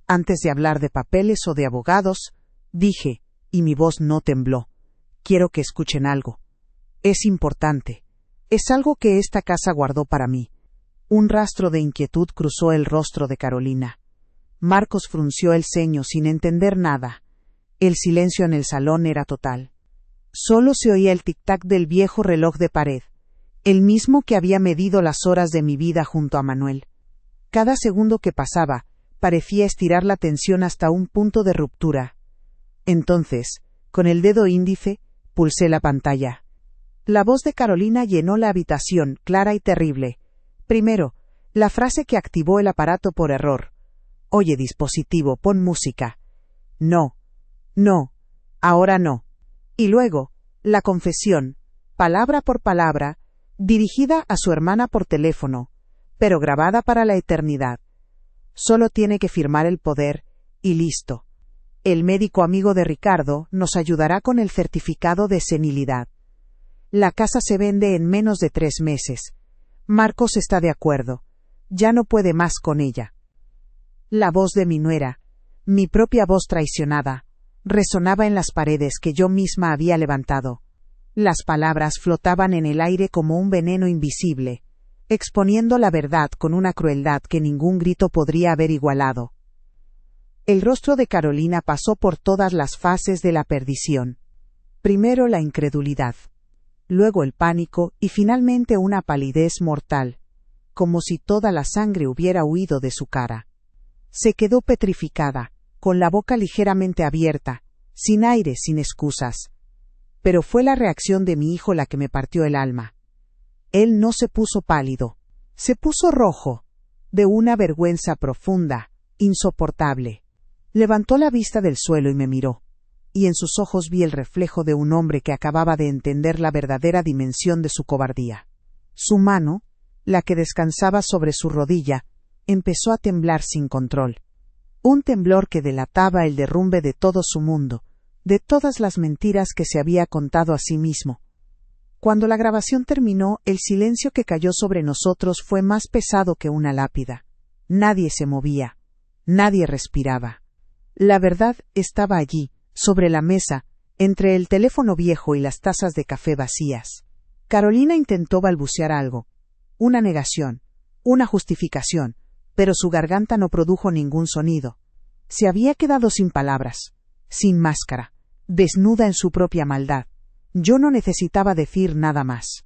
Antes de hablar de papeles o de abogados, dije, y mi voz no tembló: quiero que escuchen algo. Es importante. Es algo que esta casa guardó para mí. Un rastro de inquietud cruzó el rostro de Carolina. Marcos frunció el ceño sin entender nada. El silencio en el salón era total. Solo se oía el tic-tac del viejo reloj de pared, el mismo que había medido las horas de mi vida junto a Manuel. Cada segundo que pasaba, parecía estirar la tensión hasta un punto de ruptura. Entonces, con el dedo índice, pulsé la pantalla. La voz de Carolina llenó la habitación, clara y terrible. Primero, la frase que activó el aparato por error. Oye, dispositivo, pon música. No. No. Ahora no. Y luego, la confesión, palabra por palabra, dirigida a su hermana por teléfono, pero grabada para la eternidad. Solo tiene que firmar el poder, y listo. El médico amigo de Ricardo nos ayudará con el certificado de senilidad. La casa se vende en menos de 3 meses. Marcos está de acuerdo. Ya no puede más con ella. La voz de mi nuera, mi propia voz traicionada, resonaba en las paredes que yo misma había levantado. Las palabras flotaban en el aire como un veneno invisible, exponiendo la verdad con una crueldad que ningún grito podría haber igualado. El rostro de Carolina pasó por todas las fases de la perdición. Primero la incredulidad, luego el pánico y finalmente una palidez mortal, como si toda la sangre hubiera huido de su cara. Se quedó petrificada, con la boca ligeramente abierta, sin aire, sin excusas. Pero fue la reacción de mi hijo la que me partió el alma. Él no se puso pálido, se puso rojo, de una vergüenza profunda, insoportable. Levantó la vista del suelo y me miró, y en sus ojos vi el reflejo de un hombre que acababa de entender la verdadera dimensión de su cobardía. Su mano, la que descansaba sobre su rodilla, empezó a temblar sin control. Un temblor que delataba el derrumbe de todo su mundo, de todas las mentiras que se había contado a sí mismo. Cuando la grabación terminó, el silencio que cayó sobre nosotros fue más pesado que una lápida. Nadie se movía, nadie respiraba. La verdad estaba allí, sobre la mesa, entre el teléfono viejo y las tazas de café vacías. Carolina intentó balbucear algo, una negación, una justificación, pero su garganta no produjo ningún sonido. Se había quedado sin palabras, sin máscara, desnuda en su propia maldad. Yo no necesitaba decir nada más.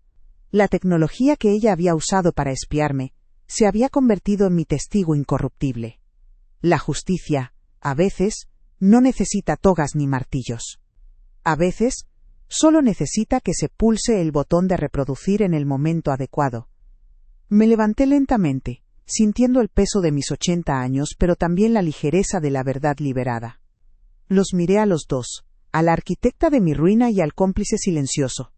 La tecnología que ella había usado para espiarme se había convertido en mi testigo incorruptible. La justicia, a veces, no necesita togas ni martillos. A veces, solo necesita que se pulse el botón de reproducir en el momento adecuado. Me levanté lentamente, sintiendo el peso de mis 80 años, pero también la ligereza de la verdad liberada. Los miré a los dos, a la arquitecta de mi ruina y al cómplice silencioso.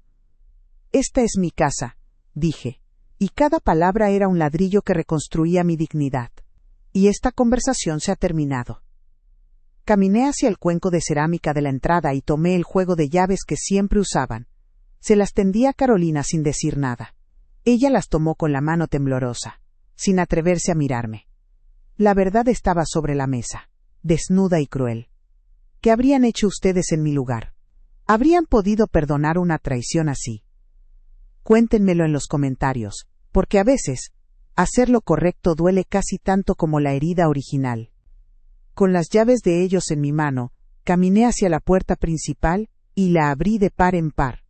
Esta es mi casa, dije, y cada palabra era un ladrillo que reconstruía mi dignidad. Y esta conversación se ha terminado. Caminé hacia el cuenco de cerámica de la entrada y tomé el juego de llaves que siempre usaban. Se las tendí a Carolina sin decir nada. Ella las tomó con la mano temblorosa, sin atreverse a mirarme. La verdad estaba sobre la mesa, desnuda y cruel. ¿Qué habrían hecho ustedes en mi lugar? ¿Habrían podido perdonar una traición así? Cuéntenmelo en los comentarios, porque a veces, hacer lo correcto duele casi tanto como la herida original. Con las llaves de ellos en mi mano, caminé hacia la puerta principal y la abrí de par en par.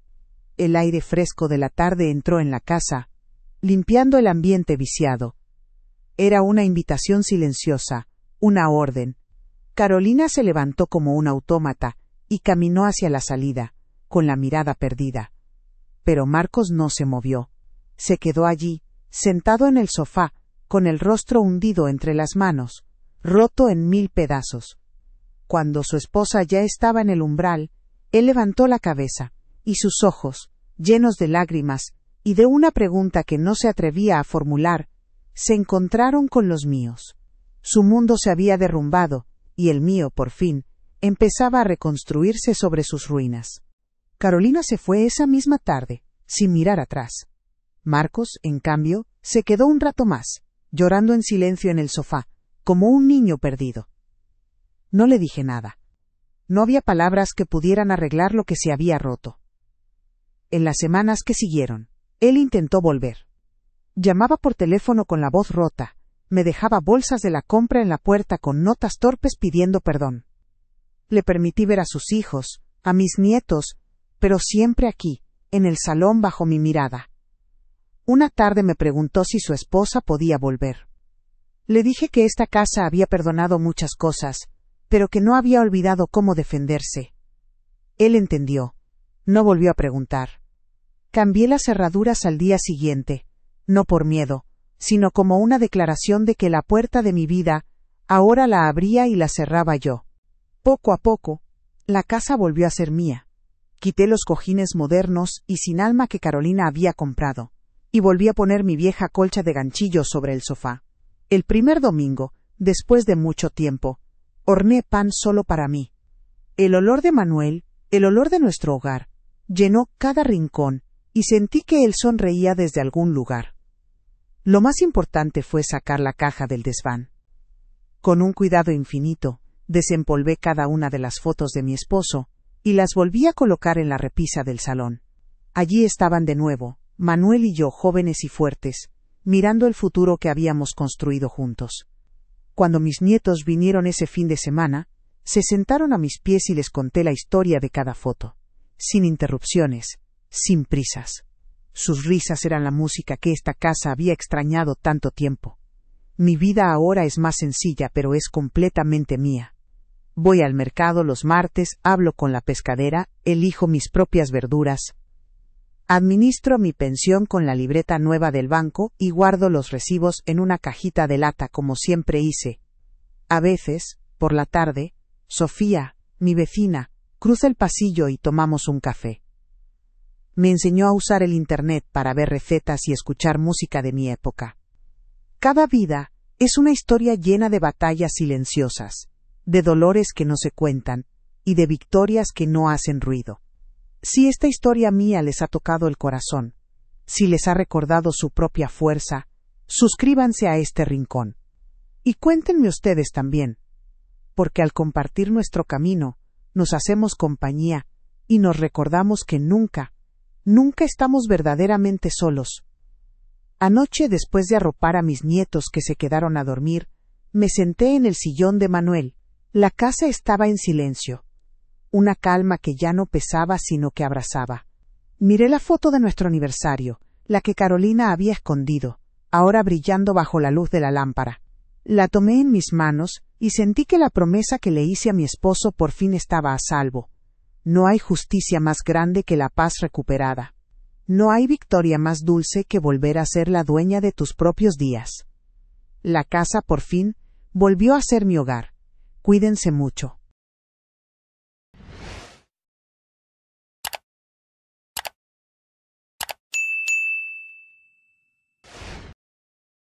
El aire fresco de la tarde entró en la casa, limpiando el ambiente viciado. Era una invitación silenciosa, una orden. Carolina se levantó como un autómata y caminó hacia la salida, con la mirada perdida. Pero Marcos no se movió. Se quedó allí, sentado en el sofá, con el rostro hundido entre las manos, roto en 1000 pedazos. Cuando su esposa ya estaba en el umbral, él levantó la cabeza, y sus ojos, llenos de lágrimas, y de una pregunta que no se atrevía a formular, se encontraron con los míos. Su mundo se había derrumbado, y el mío, por fin, empezaba a reconstruirse sobre sus ruinas. Carolina se fue esa misma tarde, sin mirar atrás. Marcos, en cambio, se quedó un rato más, llorando en silencio en el sofá, como un niño perdido. No le dije nada. No había palabras que pudieran arreglar lo que se había roto. En las semanas que siguieron, él intentó volver. Llamaba por teléfono con la voz rota, me dejaba bolsas de la compra en la puerta con notas torpes pidiendo perdón. Le permití ver a sus hijos, a mis nietos, pero siempre aquí, en el salón bajo mi mirada. Una tarde me preguntó si su esposa podía volver. Le dije que esta casa había perdonado muchas cosas, pero que no había olvidado cómo defenderse. Él entendió. No volvió a preguntar. Cambié las cerraduras al día siguiente, no por miedo, sino como una declaración de que la puerta de mi vida, ahora la abría y la cerraba yo. Poco a poco, la casa volvió a ser mía. Quité los cojines modernos y sin alma que Carolina había comprado, y volví a poner mi vieja colcha de ganchillo sobre el sofá. El primer domingo, después de mucho tiempo, horneé pan solo para mí. El olor de Manuel, el olor de nuestro hogar, llenó cada rincón, y sentí que él sonreía desde algún lugar. Lo más importante fue sacar la caja del desván. Con un cuidado infinito, desempolvé cada una de las fotos de mi esposo, y las volví a colocar en la repisa del salón. Allí estaban de nuevo, Manuel y yo jóvenes y fuertes, mirando el futuro que habíamos construido juntos. Cuando mis nietos vinieron ese fin de semana, se sentaron a mis pies y les conté la historia de cada foto, sin interrupciones, sin prisas. Sus risas eran la música que esta casa había extrañado tanto tiempo. Mi vida ahora es más sencilla, pero es completamente mía. Voy al mercado los martes, hablo con la pescadera, elijo mis propias verduras. Administro mi pensión con la libreta nueva del banco y guardo los recibos en una cajita de lata como siempre hice. A veces, por la tarde, Sofía, mi vecina, cruza el pasillo y tomamos un café. Me enseñó a usar el Internet para ver recetas y escuchar música de mi época. Cada vida es una historia llena de batallas silenciosas, de dolores que no se cuentan y de victorias que no hacen ruido. Si esta historia mía les ha tocado el corazón, si les ha recordado su propia fuerza, suscríbanse a este rincón. Y cuéntenme ustedes también, porque al compartir nuestro camino, nos hacemos compañía y nos recordamos que nunca estamos verdaderamente solos. Anoche, después de arropar a mis nietos que se quedaron a dormir, me senté en el sillón de Manuel. La casa estaba en silencio. Una calma que ya no pesaba sino que abrazaba. Miré la foto de nuestro aniversario, la que Carolina había escondido, ahora brillando bajo la luz de la lámpara. La tomé en mis manos y sentí que la promesa que le hice a mi esposo por fin estaba a salvo. No hay justicia más grande que la paz recuperada. No hay victoria más dulce que volver a ser la dueña de tus propios días. La casa por fin volvió a ser mi hogar. Cuídense mucho.